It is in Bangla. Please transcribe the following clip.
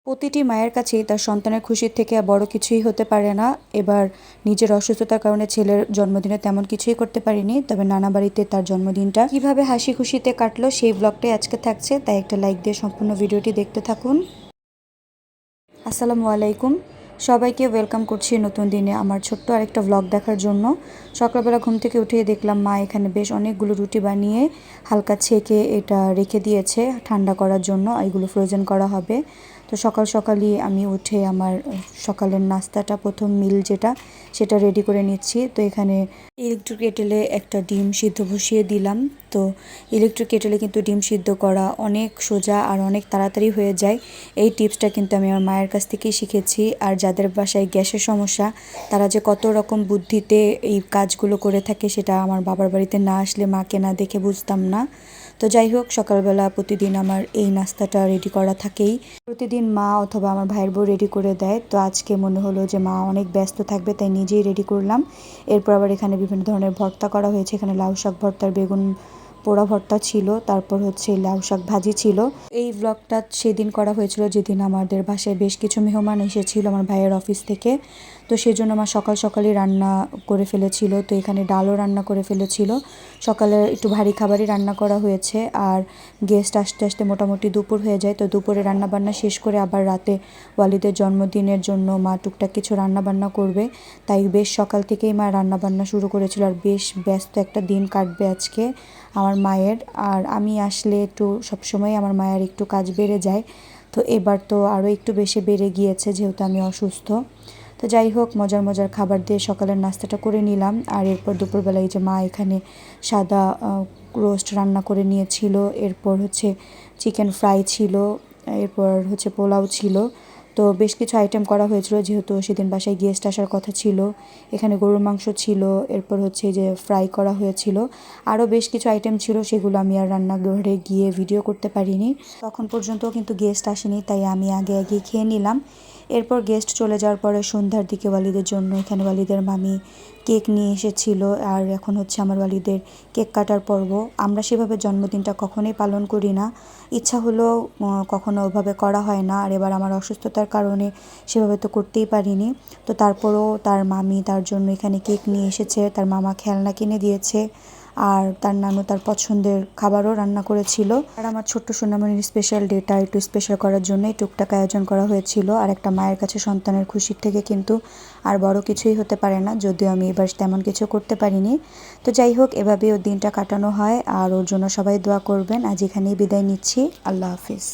প্রতিটি মায়ের কাছেই তার সন্তানের খুশির থেকে বড় কিছুই হতে পারে না। এবার নিজের অসুস্থতার কারণে ছেলের জন্মদিনে তেমন কিছুই করতে পারিনি, তবে নানা বাড়িতে তার জন্মদিনটা কিভাবে হাসি খুশিতে কাটলো সেই ব্লগটাই আজকে থাকছে, তাই একটা লাইক দিয়ে সম্পূর্ণ ভিডিওটি দেখতে থাকুন। আসসালামু আলাইকুম, সবাইকে ওয়েলকাম করছি নতুন দিনে আমার ছোট্ট আরেকটা ব্লগ দেখার জন্য। সকালবেলা ঘুম থেকে উঠে দেখলাম মা এখানে বেশ অনেকগুলো রুটি বানিয়ে হালকা ছেঁকে এটা রেখে দিয়েছে ঠান্ডা করার জন্য, এগুলো ফ্রোজেন করা হবে। তো সকাল সকালই আমি উঠে আমার সকালের নাস্তাটা, প্রথম মিল যেটা, সেটা রেডি করে নিচ্ছি। তো এখানে ইলেকট্রিক কেটেলে একটা ডিম সিদ্ধ বসিয়ে দিলাম। তো ইলেকট্রিক কেটেলে কিন্তু ডিম সিদ্ধ করা অনেক সোজা আর অনেক তাড়াতাড়ি হয়ে যায়। এই টিপসটা কিন্তু আমি আমার মায়ের কাছ থেকেই শিখেছি। আর যাদের বাসায় গ্যাসের সমস্যা, তারা যে কত রকম বুদ্ধিতে এই কাজগুলো করে থাকে সেটা আমার বাবার বাড়িতে না আসলে, মাকে না দেখে বুঝতাম না। তো যাই হোক, সকালবেলা প্রতিদিন আমার এই নাস্তাটা রেডি করা থাকেই। প্রতিদিন মা অথবা আমার ভাইয়ের বউ রেডি করে দেয়। তো আজকে মনে হলো যে মা অনেক ব্যস্ত থাকবে, তাই নিজেই রেডি করলাম। এরপর আবার এখানে বিভিন্ন ধরনের ভর্তা করা হয়েছে। এখানে লাউ শাক ভর্তার বেগুন পোড়া ভর্তা ছিল, তারপর হচ্ছে লাউ শাক ভাজি ছিল। এই ব্লগটা সেদিন করা হয়েছিল যেদিন আমাদের বাসায় বেশ কিছু মেহমান এসেছিল আমার ভাইয়ের অফিস থেকে। তো সেই জন্য মা সকাল সকালই রান্না করে ফেলেছিল। তো এখানে ডালও রান্না করে ফেলেছিল। সকালে একটু ভারী খাবারই রান্না করা হয়েছে। আর গেস্ট আসতে আসতে মোটামুটি দুপুর হয়ে যায়। তো দুপুরে রান্নাবান্না শেষ করে আবার রাতে ওয়ালিদের জন্মদিনের জন্য মা টুকটাক কিছু রান্নাবান্না করবে, তাই বেশ সকাল থেকেই মা রান্নাবান্না শুরু করেছিল। আর বেশ ব্যস্ত একটা দিন কাটবে আজকে আমার মায়ের। আর আমি আসলে একটু সবসময় আমার মায়ের একটু কাজ বেড়ে যায়। তো এবার তো আরও একটু বেশি বেড়ে গিয়েছে যেহেতু আমি অসুস্থ। তো যাই হোক, মজার মজার খাবার দিয়ে সকালের নাস্তাটা করে নিলাম। আর এরপর দুপুরবেলায় যে মা এখানে সাদা রোস্ট রান্না করে নিয়েছিল, এরপর হচ্ছে চিকেন ফ্রাই ছিল, এরপর হচ্ছে পোলাও ছিল। তো বেশ কিছু আইটেম করা হয়েছিল যেহেতু সেদিন বাসায় গেস্ট আসার কথা ছিল। এখানে গরুর মাংস ছিল, এরপর হচ্ছে যে ফ্রাই করা হয়েছিল, আরও বেশ কিছু আইটেম ছিল। সেগুলো আমি আর রান্নাঘরে গিয়ে ভিডিও করতে পারিনি, তখন পর্যন্ত কিন্তু গেস্ট আসেনি, তাই আমি আগে আগে খেয়ে নিলাম। এরপর গেস্ট চলে যাওয়ার পরে সন্ধ্যার দিকে ওয়ালিদের জন্য এখানে ওয়ালিদের মামি কেক নিয়ে এসেছিল। আর এখন হচ্ছে আমার ওয়ালিদের কেক কাটার পর্ব। আমরা সেভাবে জন্মদিনটা কখনোই পালন করি না, ইচ্ছা হলেও কখনো ওভাবে করা হয় না। আর এবার আমার অসুস্থতার কারণে সেভাবে তো করতেই পারিনি। তো তারপরও তার মামি তার জন্য এখানে কেক নিয়ে এসেছে, তার মামা খেলনা কিনে দিয়েছে, আর তার নানু তার পছন্দের খাবারও রান্না করেছিল। আর আমার ছোট্ট সোনামণির স্পেশাল ডেটা একটু স্পেশাল করার জন্যই টুকটাক আয়োজন করা হয়েছিল। আর একটা মায়ের কাছে সন্তানের খুশির থেকে কিন্তু আর বড় কিছুই হতে পারে না, যদিও আমি এবার তেমন কিছু করতে পারিনি। তো যাই হোক, এভাবেই ওর দিনটা কাটানো হয়। আর ওর জন্য সবাই দোয়া করবেন। আজ এখানেই বিদায় নিচ্ছি। আল্লাহ হাফিজ।